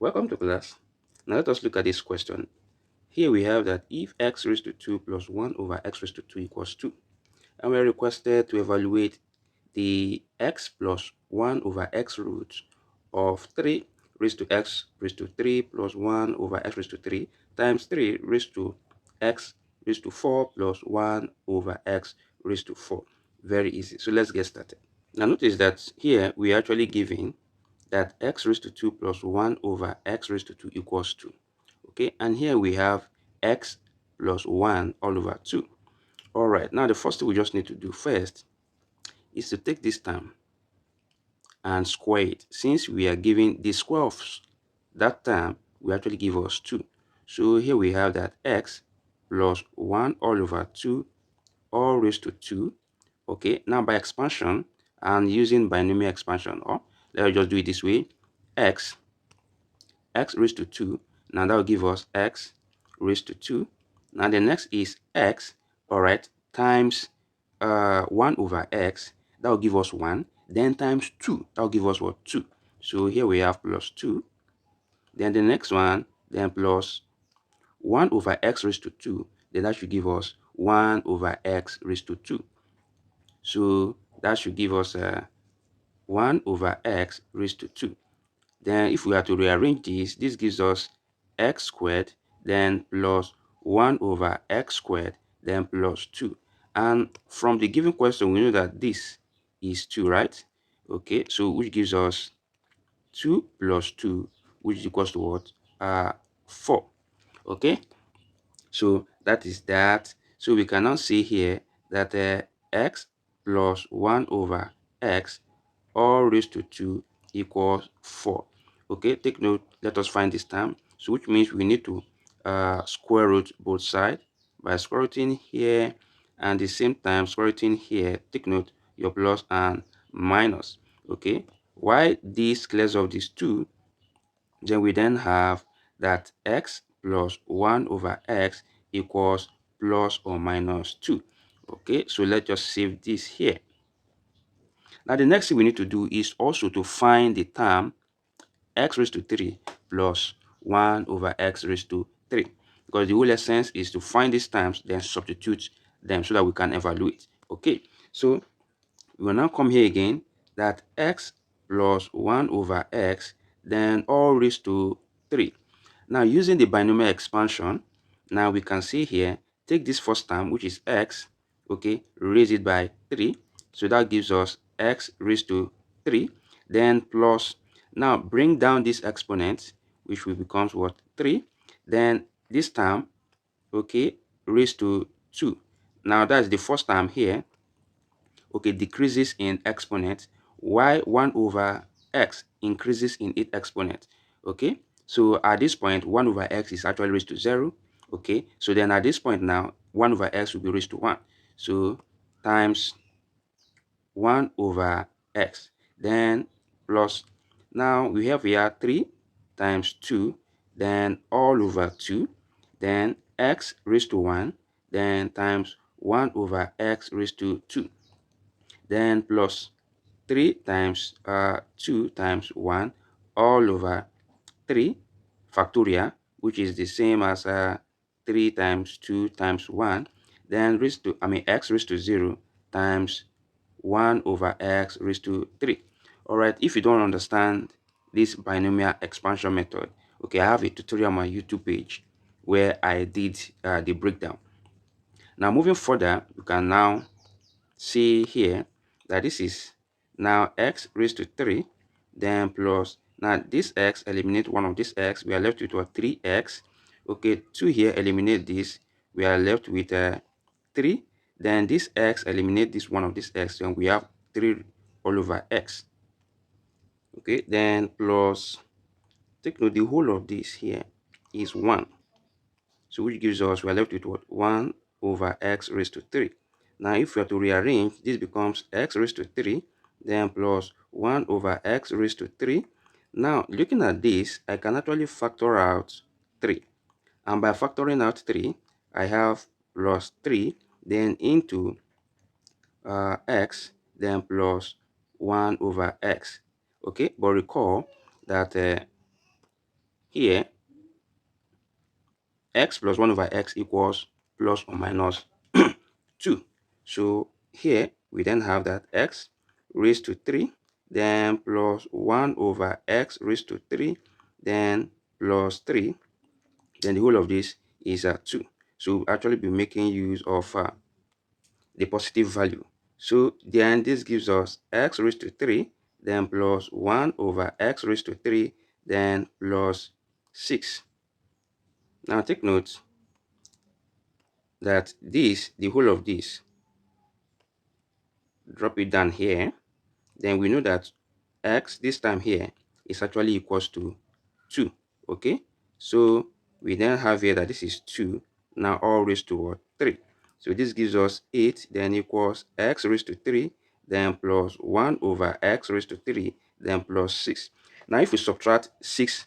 Welcome to class. Now let us look at this question. Here we have that if x raised to 2 plus 1 over x raised to 2 equals 2, and we are requested to evaluate the x plus 1 over x root of 3 raised to x raised to 3 plus 1 over x raised to 3 times 3 raised to x raised to 4 plus 1 over x raised to 4. Very easy. So let's get started. Now notice that here we are actually given that x raised to 2 plus 1 over x raised to 2 equals 2. Okay, and here we have x plus 1 all over 2. All right, now the first thing we just need to do first is to take this term and square it. Since we are given the square of that term, will actually give us 2. So here we have that x plus 1 all over 2 all raised to 2. Okay, now by expansion and using binomial expansion, or let's just do it this way, x raised to 2. Now that will give us x raised to 2. Now the next is x, all right, times 1 over x. That will give us 1. Then times 2. That will give us what? 2. So here we have plus 2. Then the next one, then plus 1 over x raised to 2. Then that should give us 1 over x raised to 2. So that should give us 1 over x raised to 2. Then if we are to rearrange this gives us x squared, then plus 1 over x squared, then plus 2. And from the given question, we know that this is 2, right? Okay, so which gives us 2 plus 2, which is equals to what? 4. Okay, so that is that. So we can now see here that x plus 1 over x all raised to 2 equals 4. Okay, take note, let us find this term. So which means we need to square root both sides by square rooting here and the same time square rooting here. Take note your plus and minus. Okay, why this clears off these two, then we then have that x plus 1 over x equals plus or minus 2. Okay, so let's just save this here. Now the next thing we need to do is also to find the term x raised to 3 plus 1 over x raised to 3, because the whole essence is to find these terms, then substitute them so that we can evaluate. Okay, so we will now come here again, that x plus 1 over x, then all raised to 3. Now using the binomial expansion, now we can see here, take this first term, which is x, okay, raise it by 3. So that gives us x raised to 3, then plus, now bring down this exponent, which will becomes what? 3. Then this term, okay, raised to 2. Now that's the first term here, okay, decreases in exponent, while 1 over x increases in its exponent. Okay, so at this point 1 over x is actually raised to 0. Okay, so then at this point now 1 over x will be raised to 1. So times 1 over x, then plus, now we have here 3 times 2, then all over 2, then x raised to 1, then times 1 over x raised to 2, then plus 3 times 2 times 1 all over 3 factorial, which is the same as 3 times 2 times 1, then raised to, x raised to 0 times 1 over x raised to 3. All right, if you don't understand this binomial expansion method, okay, I have a tutorial on my YouTube page where I did the breakdown. Now moving further, you can now see here that this is now x raised to 3, then plus, now this x, eliminate one of this x, we are left with what? 3x. Okay, 2 here, eliminate this, we are left with 3. Then this x, eliminate this one of this x, and we have 3 all over x. Okay, then plus, take note, the whole of this here is 1. So which gives us, we are left with what? 1 over x raised to 3. Now if we are to rearrange, this becomes x raised to 3, then plus 1 over x raised to 3. Now looking at this, I can actually factor out 3. And by factoring out 3, I have plus 3, then into x, then plus 1 over x. Okay, but recall that here x plus 1 over x equals plus or minus 2. So here we then have that x raised to 3, then plus 1 over x raised to 3, then plus 3, then the whole of this is 2. So we'll actually be making use of the positive value. So then this gives us x raised to 3, then plus 1 over x raised to 3, then plus 6. Now take note that this, the whole of this, drop it down here, then we know that x this time here is actually equals to 2. Okay, so we then have here that this is 2, now all raised to what? 3. So this gives us 8, then equals x raised to 3, then plus 1 over x raised to 3, then plus 6. Now if we subtract 6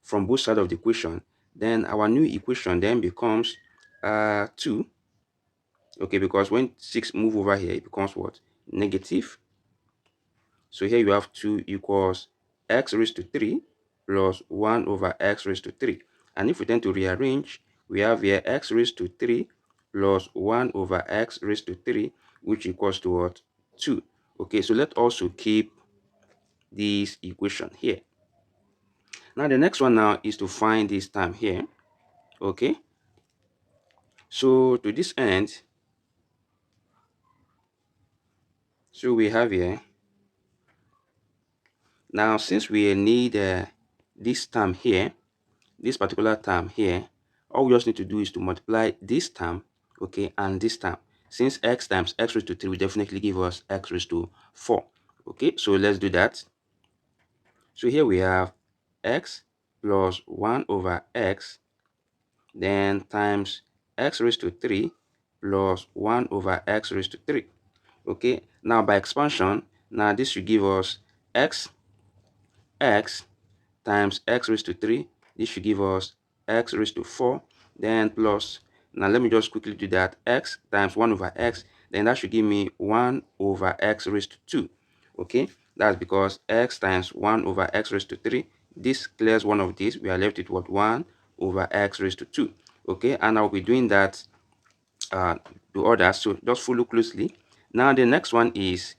from both sides of the equation, then our new equation then becomes 2. Okay, because when 6 move over here, it becomes what? Negative. So here you have 2 equals x raised to 3 plus 1 over x raised to 3. And if we tend to rearrange, we have here x raised to 3 plus 1 over x raised to 3, which equals to what? 2. Okay, so let's also keep this equation here. Now the next one now is to find this time here. Okay, so to this end, so we have here, now since we need this term here, this particular term here, all we just need to do is to multiply this term, okay, and this term. Since x times x raised to 3 will definitely give us x raised to 4. Okay, so let's do that. So here we have x plus 1 over x, then times x raised to 3 plus 1 over x raised to 3. Okay, now by expansion, now this should give us x times x raised to 3. This should give us x raised to 4, then plus, now let me just quickly do that, x times 1 over x, then that should give me 1 over x raised to 2. Okay, that's because x times 1 over x raised to 3, this clears one of these, we are left with what? 1 over x raised to 2. Okay, and I'll be doing that to others, so just follow closely. Now the next one is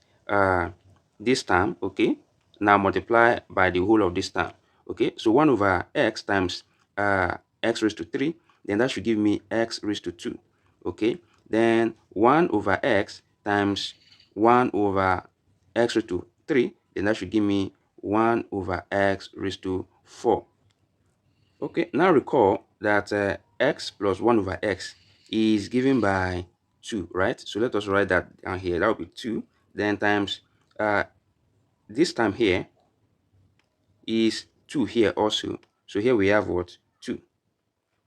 this term. Okay, now multiply by the whole of this term. Okay, so 1 over x times x raised to 3, then that should give me x raised to 2. Okay, then 1 over x times 1 over x raised to 3, then that should give me 1 over x raised to 4. Okay, now recall that x plus 1 over x is given by 2, right? So let us write that down here. That will be 2. Then times this time here is 2 here also. So here we have what? 2.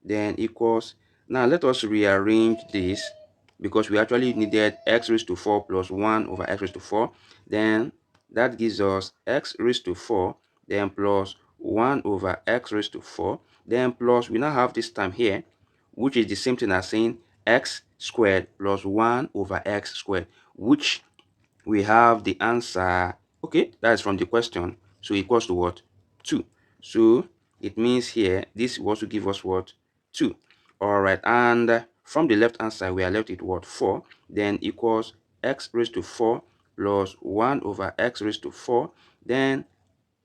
Then equals, now let us rearrange this because we actually needed x raised to 4 plus 1 over x raised to 4. Then that gives us x raised to 4, then plus 1 over x raised to 4, then plus, we now have this term here, which is the same thing as saying x squared plus 1 over x squared, which we have the answer. Okay, that is from the question. So equals to what? 2. So it means here this will also give us what? 2. All right, and from the left hand side we are left with what? 4. Then equals x raised to 4 plus 1 over x raised to 4, then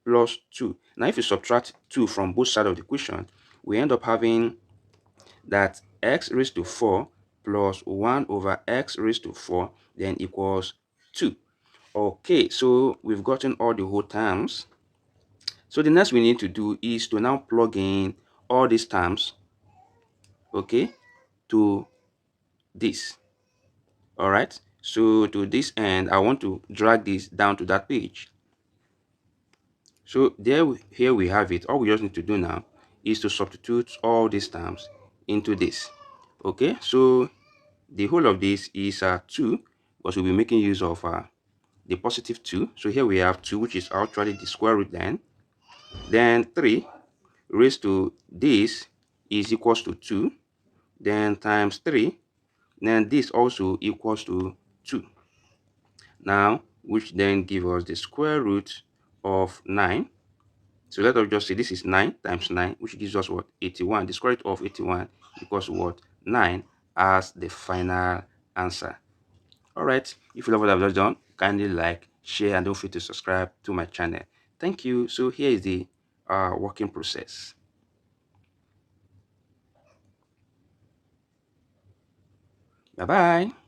plus 2. Now if you subtract 2 from both sides of the equation, we end up having that x raised to 4 plus 1 over x raised to 4, then equals 2. Okay, so we've gotten all the whole terms. So the next we need to do is to now plug in all these terms, okay, to this. All right, so to this end, I want to drag this down to that page. So here we have it. All we just need to do now is to substitute all these terms into this. Okay, so the whole of this is 2, because we'll be making use of the positive 2. So here we have 2, which is actually the square root then 3 raised to this is equals to 2, then times 3, then this also equals to 2. Now, which then give us the square root of 9. So let us just say this is 9 times 9, which gives us what? 81. The square root of 81 equals what? 9 as the final answer. All right. If you love what I've just done, kindly like, share, and don't forget to subscribe to my channel. Thank you. So here is the working process. Bye bye.